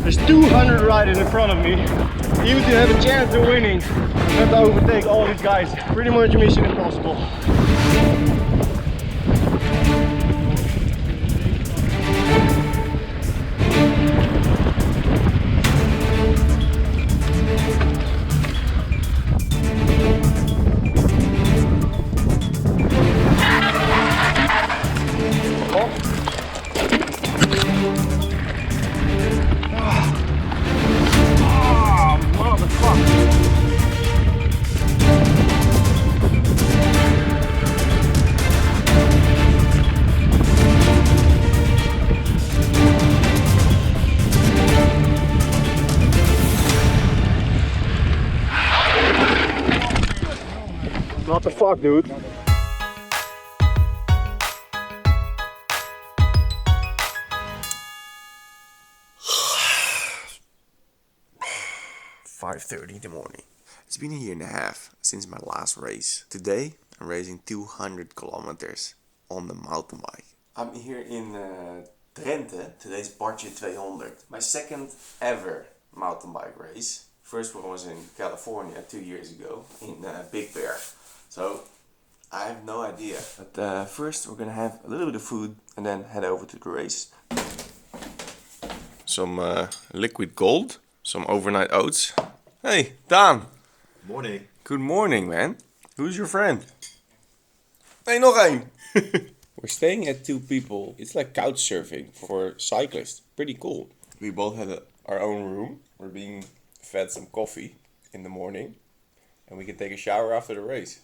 There's 200 riders in front of me. Even to have a chance of winning, I have to overtake all these guys. Pretty much mission impossible. What the fuck, dude? $5:30 in the morning. It's been a year and a half since my last race. Today I'm racing 200 kilometers on the mountain bike. I'm here in Drenthe. Today's Bartje 200. My second ever mountain bike race. First one was in California 2 years ago in Big Bear. So I have no idea. But first we're gonna have a little bit of food and then head over to the race. Some liquid gold, some overnight oats. Hey, Daan. Morning. Good morning, man. Who's your friend? Hey, nog één. We're staying at two people. It's like couch surfing for cyclists. Pretty cool. We both had our own room. We're being fed some coffee in the morning. And we can take a shower after the race.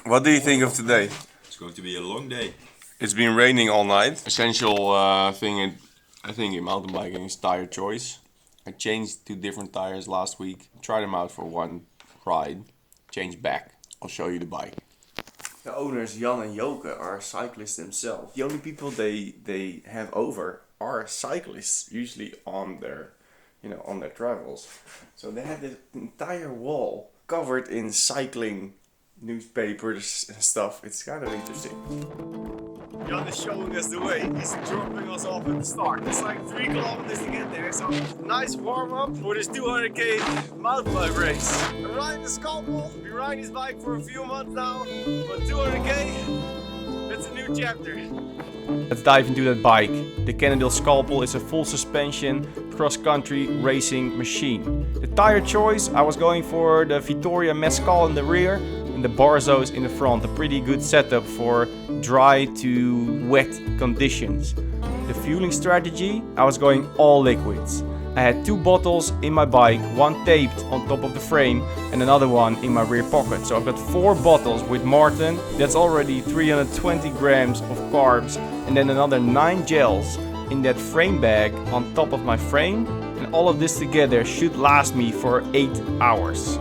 What do you think of today? It's going to be a long day. It's been raining all night. Essential thing I think in mountain biking is tire choice. I changed 2 different tires last week. Tried them out for one ride. Changed back. I'll show you the bike. The owners Jan and Joke are cyclists themselves. The only people they have over are cyclists, usually on their travels. So they have this entire wall covered in cycling newspapers and stuff. It's kind of interesting. Jan is showing us the way. He's dropping us off at the start. It's like 3 kilometers to get there. So nice warm up for this 200k mountain bike race. I'm riding the Scalpel. We ride this bike for a few months now. But 200k, that's a new chapter. Let's dive into that bike. The Cannondale Scalpel is a full suspension cross-country racing machine. The tire choice, I was going for the Vittoria Mescal in the rear and the Barzos in the front. A pretty good setup for dry to wet conditions. The fueling strategy, I was going all liquids. I had 2 bottles in my bike, one taped on top of the frame and another one in my rear pocket. So I've got 4 bottles with Martin. That's already 320 grams of carbs, and then another 9 gels in that frame bag on top of my frame. And all of this together should last me for 8 hours.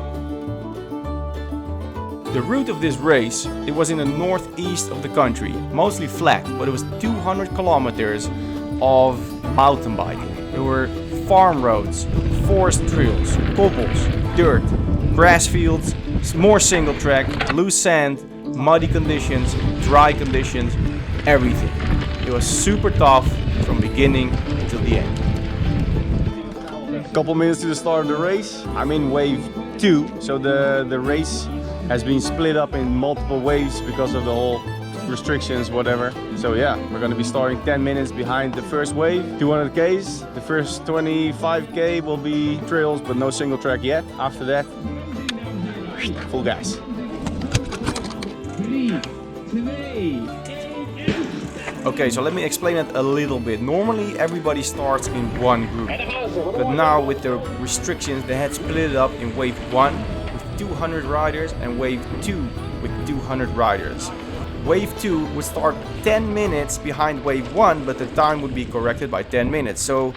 The route of this race, it was in the northeast of the country, mostly flat, but it was 200 kilometers of mountain biking. There were farm roads, forest trails, cobbles, dirt, grass fields, more single track, loose sand, muddy conditions, dry conditions, everything. It was super tough from beginning until the end. Couple minutes to the start of the race. I'm in wave 2, so the race has been split up in multiple waves because of the whole restrictions, whatever. So yeah, we're gonna be starting 10 minutes behind the first wave, 200 Ks. The first 25K will be trails, but no single track yet. After that, full gas. Okay, so let me explain it a little bit. Normally everybody starts in one group, but now with the restrictions they had split it up in wave 1 with 200 riders and wave 2 with 200 riders. Wave 2 would start 10 minutes behind wave 1, but the time would be corrected by 10 minutes. So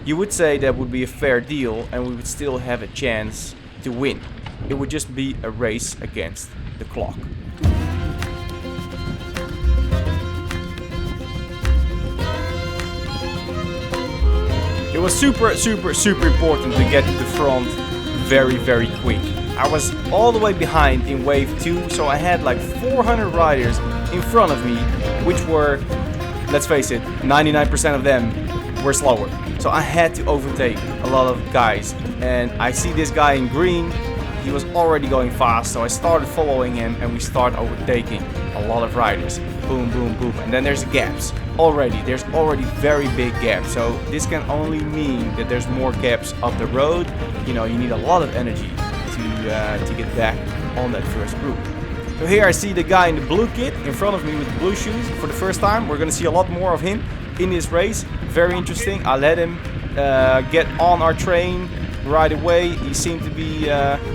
you would say that would be a fair deal and we would still have a chance to win. It would just be a race against the clock. It was super important to get to the front very quick. I was all the way behind in wave 2, so I had like 400 riders in front of me, which were, let's face it, 99% of them were slower. So I had to overtake a lot of guys. And I see this guy in green. He was already going fast, so I started following him and we start overtaking a lot of riders. Boom, boom, boom. And then there's gaps already. There's already very big gaps. So this can only mean that there's more gaps up the road. You know, you need a lot of energy to get back on that first group. So here I see the guy in the blue kit in front of me with the blue shoes for the first time. We're gonna see a lot more of him in this race. Very interesting. I let him get on our train right away. He seemed to be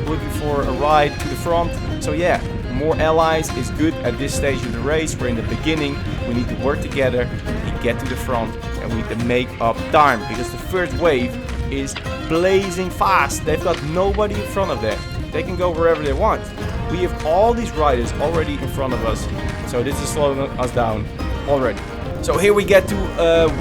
looking for a ride to the front. So yeah, more allies is good at this stage of the race. We're in the beginning. We need to work together to get to the front, and we need to make up time because the first wave is blazing fast. They've got nobody in front of them. They can go wherever they want. We have all these riders already in front of us, so this is slowing us down already. So here we get to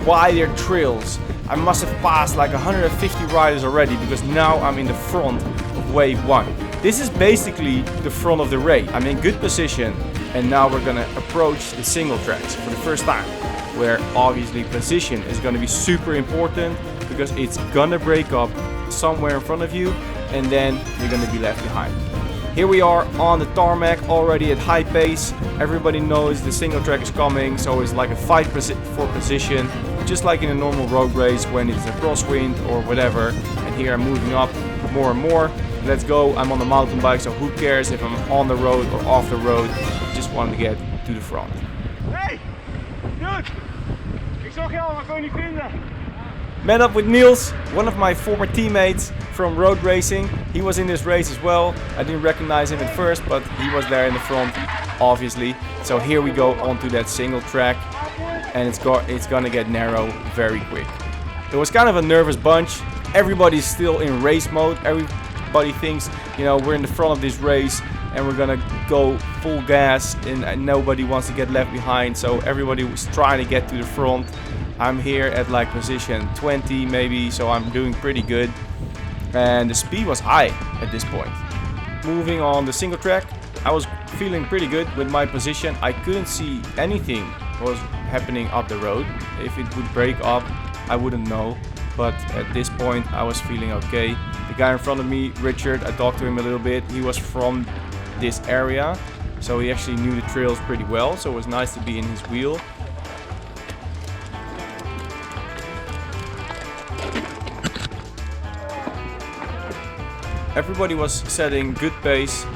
wider trails. I must have passed like 150 riders already because now I'm in the front of wave 1. This is basically the front of the race. I'm in good position, and now we're gonna approach the single tracks for the first time, where obviously position is gonna be super important because it's gonna break up somewhere in front of you and then you're gonna be left behind. Here we are on the tarmac already at high pace. Everybody knows the single track is coming, so it's like a fight for position, just like in a normal road race when it's a crosswind or whatever. And here I'm moving up more and more. Let's go. I'm on the mountain bike, so who cares if I'm on the road or off the road. Just want to get to the front. Hey, dude! Ik zag jou, maar kon je niet vinden. Met up with Niels, one of my former teammates from road racing. He was in this race as well. I didn't recognize him at first, but he was there in the front, obviously. So here we go onto that single track, and it's gonna get narrow very quick. It was kind of a nervous bunch. Everybody's still in race mode. Everybody thinks, you know, we're in the front of this race and we're gonna go full gas, and nobody wants to get left behind. So everybody was trying to get to the front. I'm here at like position 20 maybe, so I'm doing pretty good. And the speed was high at this point. Moving on the single track, I was feeling pretty good with my position. I couldn't see anything was happening up the road. If it would break up, I wouldn't know. But at this point, I was feeling okay. The guy in front of me, Richard, I talked to him a little bit. He was from this area, so he actually knew the trails pretty well. So it was nice to be in his wheel. Everybody was setting good pace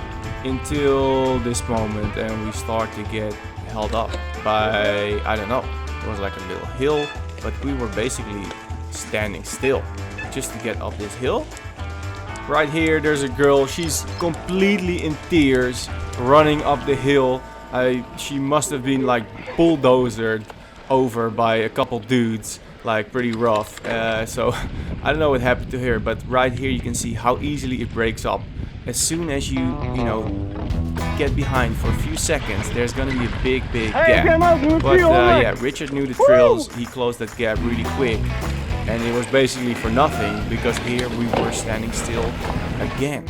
until this moment, and we start to get held up by, I don't know, it was like a little hill, but we were basically standing still just to get up this hill. Right here there's a girl, she's completely in tears running up the hill. She must have been like bulldozered over by a couple dudes, like pretty rough. So I don't know what happened to her, but right here you can see how easily it breaks up. As soon as you get behind for a few seconds, there's gonna be a big gap. But yeah, Richard knew the trails. He closed that gap really quick, and it was basically for nothing because here we were standing still again.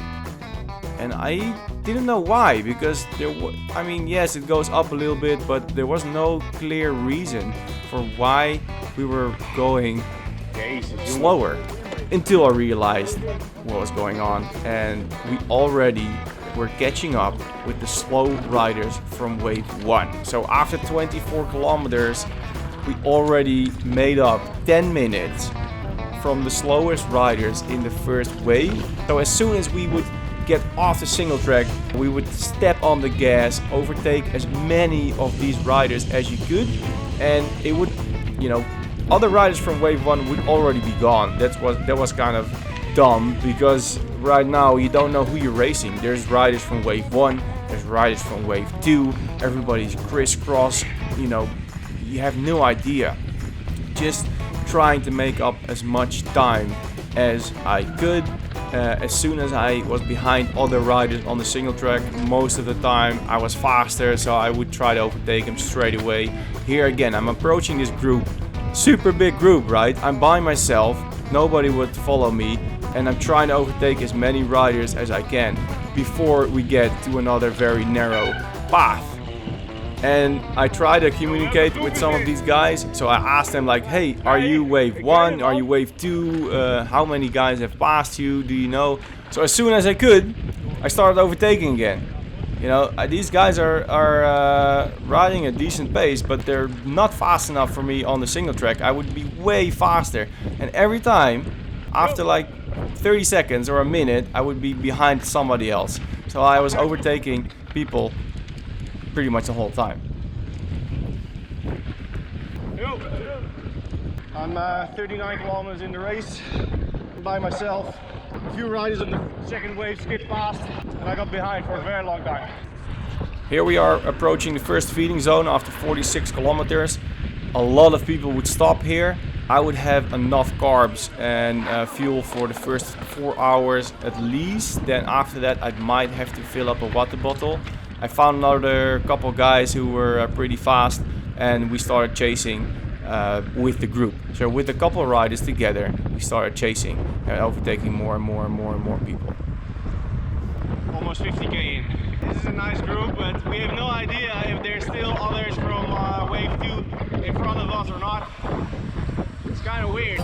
And I didn't know why, because there was, I mean, yes, it goes up a little bit, but there was no clear reason for why we were going slower until I realized what was going on. And we already were catching up with the slow riders from wave 1. So after 24 kilometers, we already made up 10 minutes from the slowest riders in the first wave. So as soon as we would get off the single track, we would step on the gas, overtake as many of these riders as you could, and it would, other riders from wave 1 would already be gone. That was kind of dumb, because right now you don't know who you're racing. There's riders from wave 1, there's riders from wave 2, everybody's crisscross, you have no idea. Just trying to make up as much time as I could. As soon as I was behind other riders on the single track, most of the time I was faster, so I would try to overtake them straight away. Here again, I'm approaching this group, super big group, right? I'm by myself, nobody would follow me, and I'm trying to overtake as many riders as I can before we get to another very narrow path. And I try to communicate with some of these guys. So I asked them like, hey, are you wave 1? Are you wave 2? How many guys have passed you? Do you know? So as soon as I could, I started overtaking again. You know, these guys are riding a decent pace, but they're not fast enough for me on the single track. I would be way faster. And every time, after like 30 seconds or a minute, I would be behind somebody else. So I was overtaking people pretty much the whole time. I'm 39 kilometers in the race by myself. A few riders of the second wave skipped past and I got behind for a very long time. Here we are approaching the first feeding zone after 46 kilometers. A lot of people would stop here. I would have enough carbs and fuel for the first 4 hours at least. Then after that I might have to fill up a water bottle. I found another couple guys who were pretty fast and we started chasing with the group. So with a couple of riders together, we started chasing and overtaking more and more and more and more people. Almost 50k in. This is a nice group, but we have no idea if there's still others from wave 2 in front of us or not. It's kind of weird.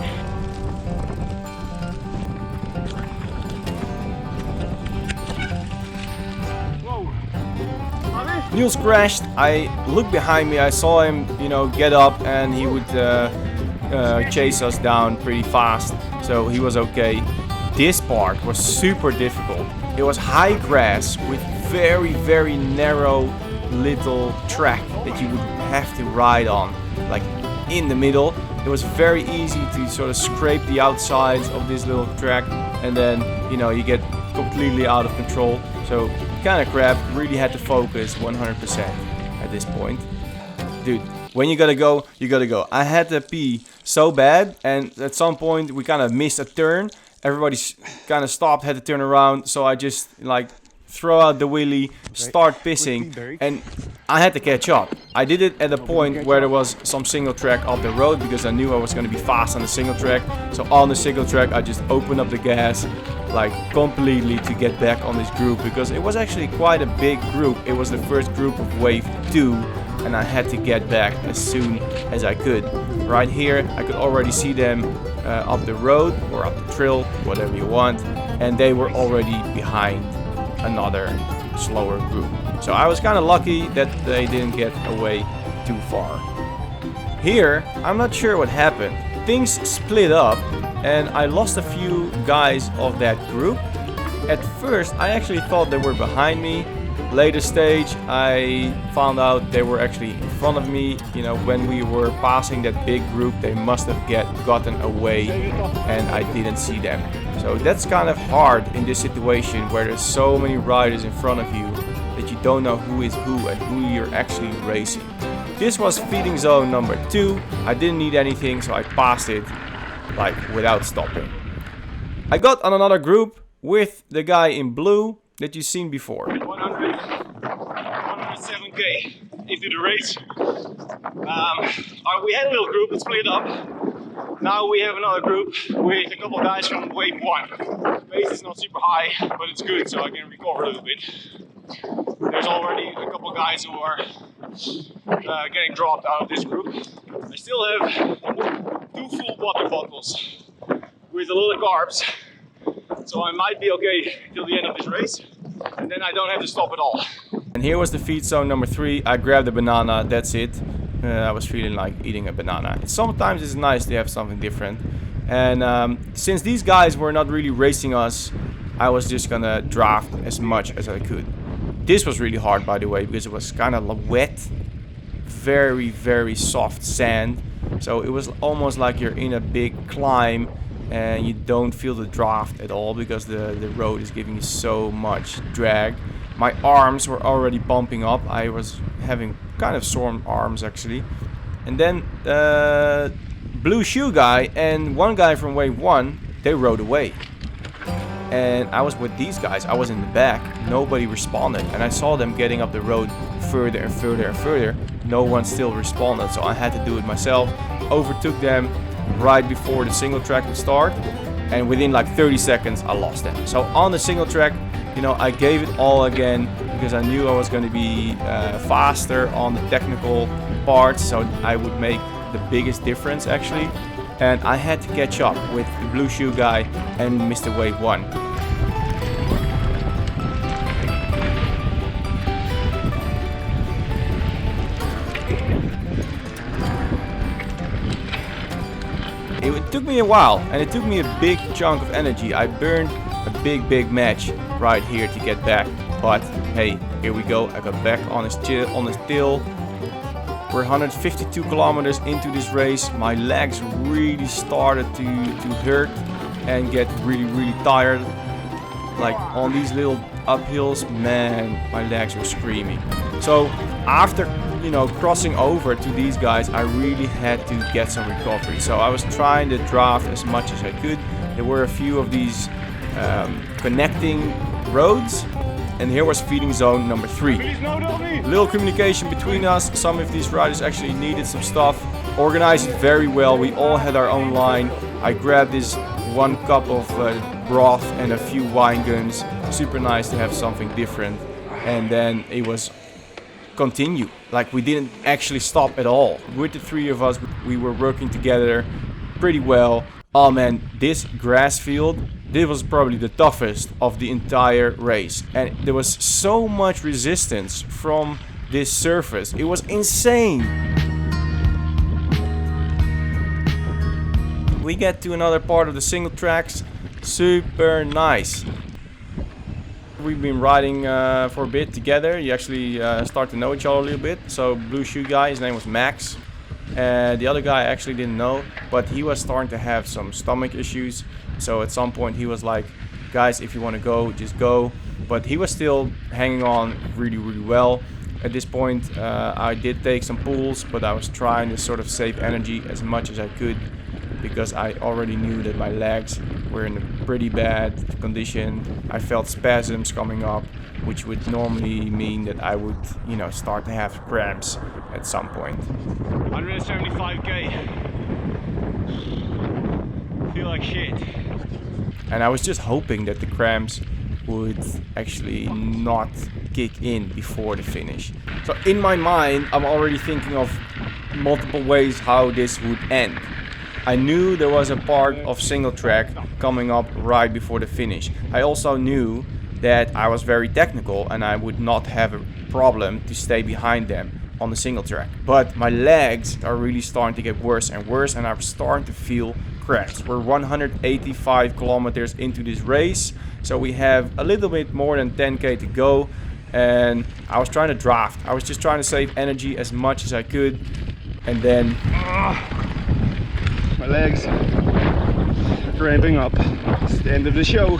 Niels crashed. I looked behind me. I saw him, you know, get up, and he would chase us down pretty fast. So he was okay. This part was super difficult. It was high grass with very, very narrow little track that you would have to ride on, like in the middle. It was very easy to sort of scrape the outsides of this little track, and then, you know, you get completely out of control. So kind of crap, really had to focus 100% at this point. Dude, when you gotta go, you gotta go. I had to pee so bad, and at some point we kind of missed a turn. Everybody kind of stopped, had to turn around, so I just like throw out the wheelie, start pissing, and I had to catch up. I did it at a point where there was some single track up the road because I knew I was going to be fast on the single track. So on the single track I just opened up the gas like completely to get back on this group, because it was actually quite a big group. It was the first group of wave 2 and I had to get back as soon as I could. Right here I could already see them up the road or up the trail, whatever you want, and they were already behind another slower group. So I was kind of lucky that they didn't get away too far. Here, I'm not sure what happened. Things split up and I lost a few guys of that group. At first, I actually thought they were behind me. Later stage, I found out they were actually in front of me. You know, when we were passing that big group, they must have gotten away and I didn't see them. So that's kind of hard in this situation where there's so many riders in front of you that you don't know who is who and who you're actually racing. This was feeding zone number 2. I didn't need anything, so I passed it like without stopping. I got on another group with the guy in blue that you've seen before. 107k into the race. We had a little group that split up. Now we have another group with a couple of guys from wave 1. Pace is not super high, but it's good, so I can recover a little bit. There's already a couple of guys who are getting dropped out of this group. I still have 2 full water bottles with a lot of carbs, so I might be okay till the end of this race, and then I don't have to stop at all. And here was the feed zone number 3. I grabbed a banana, that's it. I was feeling like eating a banana. Sometimes it's nice to have something different. And since these guys were not really racing us, I was just gonna draft as much as I could. This was really hard, by the way, because it was kind of wet. Very, very soft sand. So it was almost like you're in a big climb and you don't feel the draft at all because the road is giving you so much drag. My arms were already bumping up. I was having kind of sore arms actually. And then blue shoe guy and one guy from wave 1, they rode away. And I was with these guys. I was in the back. Nobody responded. And I saw them getting up the road further and further and further. No one still responded. So I had to do it myself. Overtook them right before the single track would start. And within like 30 seconds, I lost them. So on the single track, you know, I gave it all again. because I knew I was going to be faster on the technical parts, so I would make the biggest difference actually. And I had to catch up with the blue shoe guy and Mr. Wave 1. It took me a while, and it took me a big chunk of energy. I burned a big match right here to get back. But hey, here we go. I got back on his tail. We're 152 kilometers into this race. My legs really started to hurt and get really tired. Like on these little uphills, man, my legs were screaming. So after, you know, crossing over to these guys, I really had to get some recovery. So I was trying to draft as much as I could. There were a few of these connecting roads, and here was feeding zone number 3. Little communication between us. Some of these riders actually needed some stuff. Organized it very well. We all had our own line. I grabbed this 1 cup of broth and a few wine guns. Super nice to have something different. And then it was continue. Like we didn't actually stop at all. With the 3 of us, we were working together pretty well. Oh man, this grass field, this was probably the toughest of the entire race. And there was so much resistance from this surface. It was insane. We get to another part of the single tracks. Super nice. We've been riding for a bit together. You actually start to know each other a little bit. So blue shoe guy, his name was Max. The other guy I actually didn't know, but he was starting to have some stomach issues. So at some point he was like, guys, if you want to go, just go. But he was still hanging on really well. At this point I did take some pulls, but I was trying to sort of save energy as much as I could, because I already knew that my legs were in a pretty bad condition. I felt spasms coming up, which would normally mean that I would, you know, start to have cramps at some point. 175k. Feel like shit. And I was just hoping that the cramps would actually not kick in before the finish. So in my mind, I'm already thinking of multiple ways how this would end. I knew there was a part of single track coming up right before the finish. I also knew that I was very technical and I would not have a problem to stay behind them on the single track. But my legs are really starting to get worse and worse, and I'm starting to feel cramps. We're 185 kilometers into this race, so we have a little bit more than 10k to go, and I was trying to draft. I was just trying to save energy as much as I could, and then my legs are cramping up. It's the end of the show.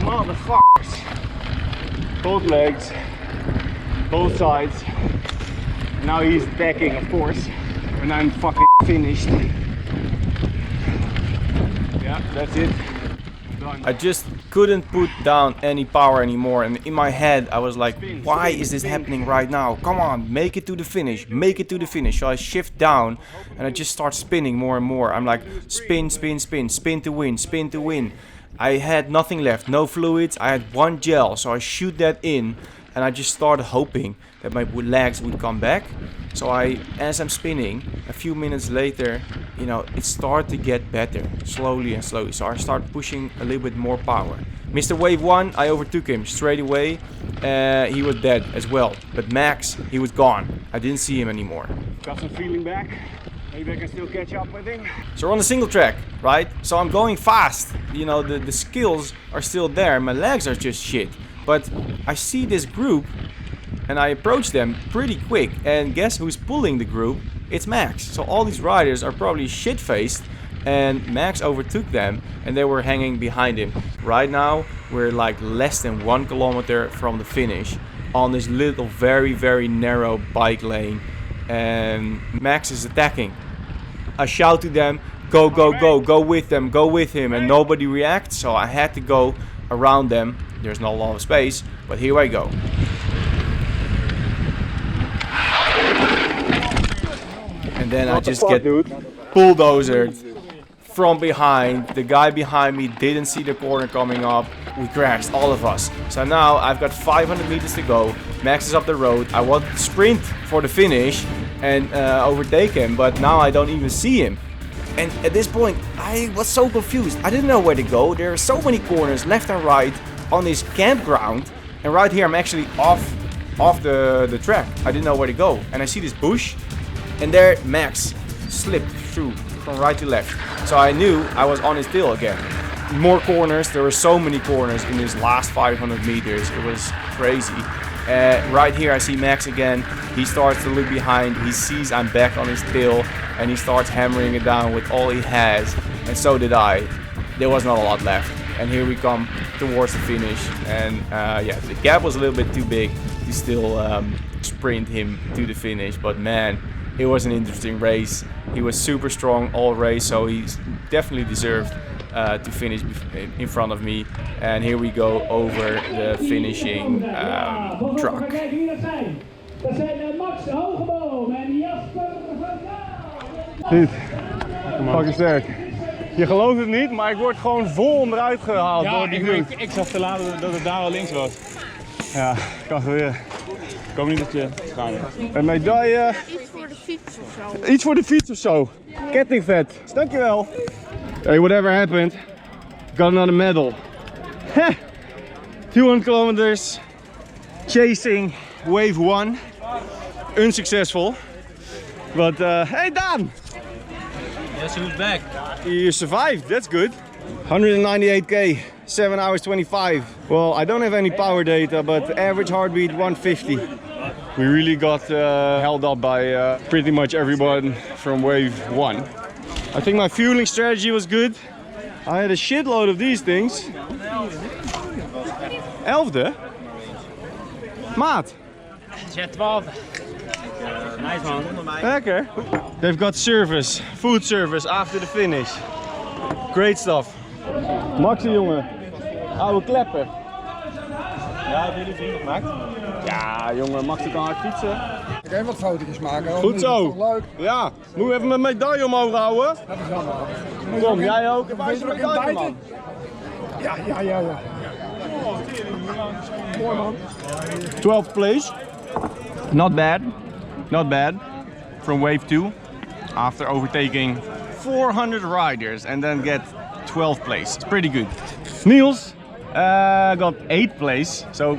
Motherfuckers. Both legs, both sides. Now he's attacking, of course, and I'm fucking finished. Yeah, that's it. Done. I just couldn't put down any power anymore, and in my head I was like, why is this happening right now? Come on, make it to the finish, make it to the finish. So I shift down and I just start spinning more and more. I'm like, spin, spin, spin, spin to win, spin to win. I had nothing left, no fluids. I had 1 gel, so I shoot that in, and I just started hoping that my legs would come back. So as I'm spinning, a few minutes later, you know, it started to get better, slowly and slowly. So I started pushing a little bit more power. Mr. Wave 1, I overtook him straight away. He was dead as well. But Max, he was gone. I didn't see him anymore. Got some feeling back. Maybe I can still catch up with him. So we're on the single track, right? So I'm going fast. You know, the skills are still there. My legs are just shit. But I see this group and I approach them pretty quick. And guess who's pulling the group? It's Max. So all these riders are probably shit-faced. And Max overtook them and they were hanging behind him. Right now, we're like less than 1 kilometer from the finish on this little very narrow bike lane. And Max is attacking. I shout to them, go, go, go, go with them, go with him, and nobody reacts, so I had to go around them. There's not a lot of space, but here I go. And then I just get bulldozered from behind. The guy behind me didn't see the corner coming up. We crashed, all of us. So now I've got 500 meters to go. Max is up the road. I want to sprint for the finish and overtake him, but now I don't even see him. And at this point, I was so confused. I didn't know where to go. There are so many corners left and right on this campground. And right here, I'm actually off the track. I didn't know where to go. And I see this bush, and there Max slipped through from right to left. So I knew I was on his tail again. More corners. There were so many corners in this last 500 meters. It was crazy. Right here I see Max again. He starts to look behind. He sees I'm back on his tail, and he starts hammering it down with all he has. And so did I. There was not a lot left. And here we come towards the finish. And yeah, the gap was a little bit too big to still sprint him to the finish. But man, it was an interesting race. He was super strong all race, so he definitely deserved to finish in front of me. And here we go over the finishing truck. Dat zijn Max Hogeboom en Jasper Verkuijl. Dit, fucking sterk. Je gelooft het niet, maar ik word gewoon vol onderuit gehaald door die dude. Ik zag te laat dat het daar al links was. Ja, kan gebeuren. Ik hoop niet dat je schade hebt. Een medaille. Iets voor de fiets of zo. Iets voor de fiets of zo. Kettingvet. Dankjewel. Hey, whatever happened, got another medal. 200 kilometers chasing wave 1. Unsuccessful. But hey Dan! Yes, who's back? You survived, that's good. 198k, 7 hours 25. Well, I don't have any power data, but average heartbeat 150. We really got held up by pretty much everyone from wave 1. I think my fueling strategy was good. I had a shitload of these things. 11e? Maat. Ja, 12. Nice man. Lekker. They've got service, food service after the finish. Great stuff. Maxi jongen, oude klepper. Ja, hebben jullie vrienden gemaakt? Ja jongen, Maxi kan hard fietsen. Ik ga even wat fotootjes maken. Goed zo. Dat is toch leuk? Ja, moet je even mijn medaille omhoog houden? Dat is jammer. Kom, jij ook? Waar is je Weet je medaille wat man? Ja. Mooi man. 12th place. Not bad. Not bad. From wave 2. After overtaking 400 riders and then get 12th place. It's pretty good. Niels got 8th place. So,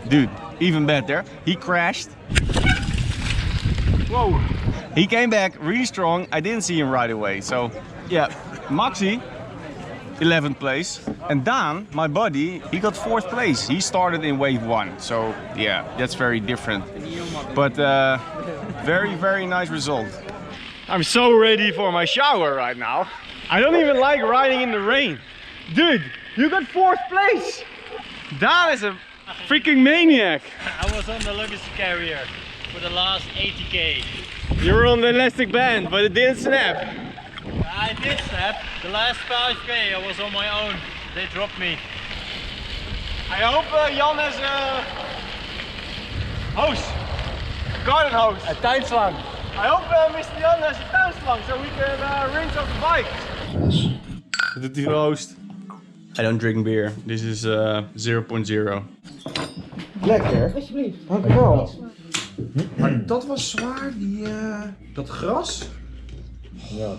dude, even better. He crashed. Whoa. He came back really strong. I didn't see him right away. So, yeah, Maxi, 11th place. And Dan, my buddy, he got 4th place. He started in wave 1. So, yeah, that's very different. But very, very nice result. I'm so ready for my shower right now. I don't even like riding in the rain. Dude, you got 4th place. Dan is a freaking maniac. I was on the luggage carrier for the last 80k. You were on the elastic band, but it didn't snap. I did snap. The last 5k I was on my own. They dropped me. I hope Jan has a hose. Garden hose. A tuinslang. I hope Mr. Jan has a tuinslang so we can rinse off the bike. Doet hij roost. I don't drink beer. This is 0.0. Lekker. Alsjeblieft. Dankjewel. Maar dat was zwaar, dat gras. Ja.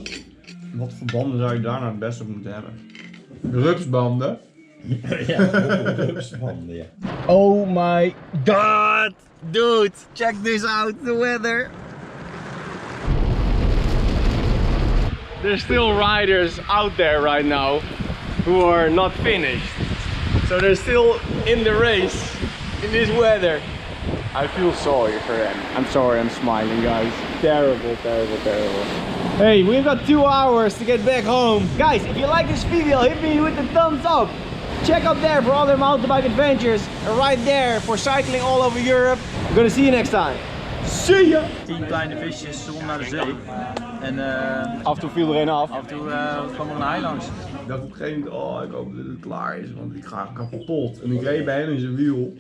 Wat voor banden zou je daar nou het best op moeten hebben? Rupsbanden. Ja, rupsbanden, ja. Oh my god! Dude, check this out, the weather. There's still riders out there right now who are not finished. So they're still in the race in this weather. I feel sorry for them. I'm sorry I'm smiling, guys. Terrible, terrible, terrible. Hey, we've got 2 hours to get back home. Guys, if you like this video, hit me with the thumbs up. Check up there for other mountain bike adventures. And right there for cycling all over Europe. I'm gonna see you next time. See ya! 10 kleine visjes zwom naar de zee. En Af en toe viel er een af. af en toe kwam er een haai langs. Ik dacht op een gegeven moment, oh ik hoop dat het klaar is, want ik ga kapot. En ik reed bij hem in zijn wiel.